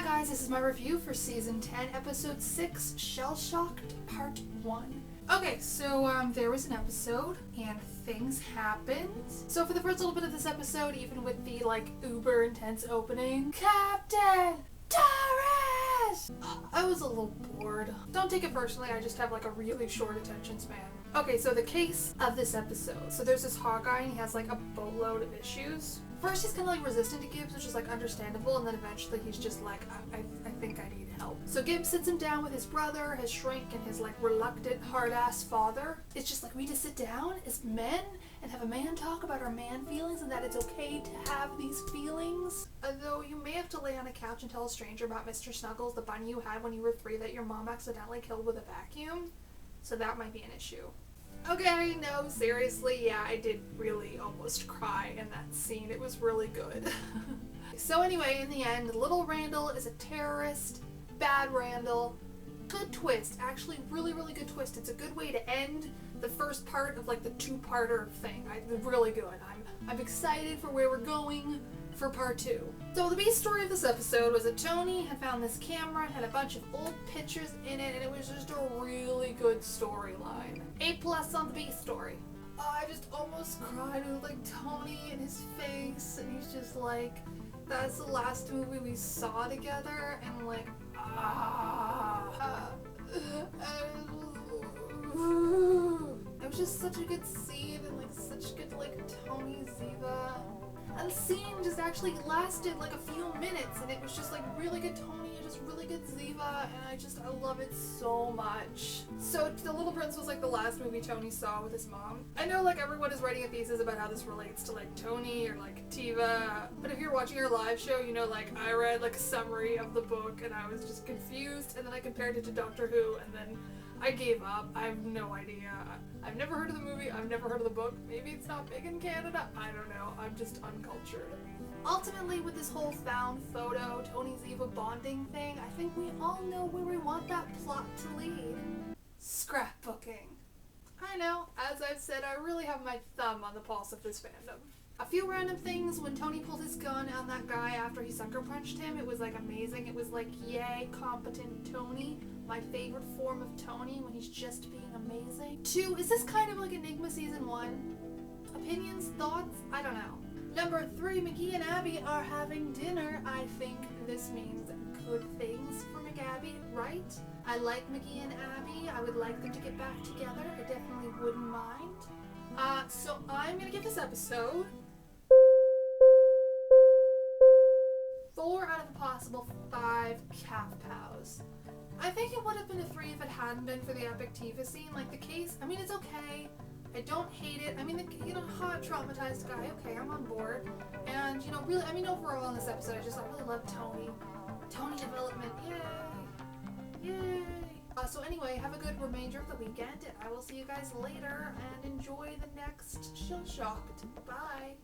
guys, this is my review for Season 10, Episode 6, Shell Shocked, Part 1. Okay, so there was an episode, and things happened. So for the first little bit of this episode, even with the, uber intense opening, Captain Torres! I was a little bored. Don't take it personally, I just have, a really short attention span. Okay, so the case of this episode. So there's this Hawkeye, and he has, a boatload of issues. First, he's kind of, resistant to Gibbs, which is, understandable, and then eventually he's just like, I think I need help. So Gibbs sits him down with his brother, his shrink, and his, reluctant, hard-ass father. It's just we need to sit down as men and have a man talk about our man feelings and that it's okay to have these feelings. Although you may have to lay on a couch and tell a stranger about Mr. Snuggles, the bunny you had when you were 3 that your mom accidentally killed with a vacuum. So that might be an issue. Okay, no, seriously, yeah, I did really almost cry in that scene. It was really good. So anyway, in the end, little Randall is a terrorist. Bad Randall. Good twist. Actually, really, really good twist. It's a good way to end the first part of, the two-parter thing. Really good. I'm excited for where we're going for part 2. So the B story of this episode was that Tony had found this camera and had a bunch of old pictures in it, and it was just a really good storyline. A+ on the B story. I just almost cried with Tony and his face, and he's just that's the last movie we saw together, and it was just such a good scene, and such good Tony Ziva. And the scene just actually lasted a few minutes, and it was just really good Tony and just really good Ziva, and I love it so much. So The Little Prince was the last movie Tony saw with his mom. I know everyone is writing a thesis about how this relates to Tony or Tiva, but if you're watching our live show, you know I read a summary of the book and I was just confused, and then I compared it to Doctor Who, and then I gave up. I have no idea. I've never heard of the movie, I've never heard of the book. Maybe it's not big in Canada, I don't know. I'm just uncultured. Ultimately, with this whole found photo, Tony Ziva bonding thing, I think we all know where we want that plot to lead. Scrapbooking. I know, as I've said, I really have my thumb on the pulse of this fandom. A few random things. When Tony pulled his gun on that guy after he sucker punched him, it was amazing. It was yay, competent Tony. My favorite form of Tony when he's just being amazing. 2, is this kind of Enigma Season 1? Opinions? Thoughts? I don't know. Number 3, McGee and Abby are having dinner. I think this means good things for McAbby, right? I like McGee and Abby. I would like them to get back together. I definitely wouldn't mind. So I'm gonna give this episode 4 out of a possible 5 calf pows. I think it would have been a 3 if it hadn't been for the epic Tiva scene. The case, it's okay. I don't hate it. Hot, traumatized guy, okay, I'm on board. And, really, overall in this episode, I really love Tony. Tony development, yay! Yay! So anyway, have a good remainder of the weekend, and I will see you guys later, and enjoy the next Shell Shocked. Bye!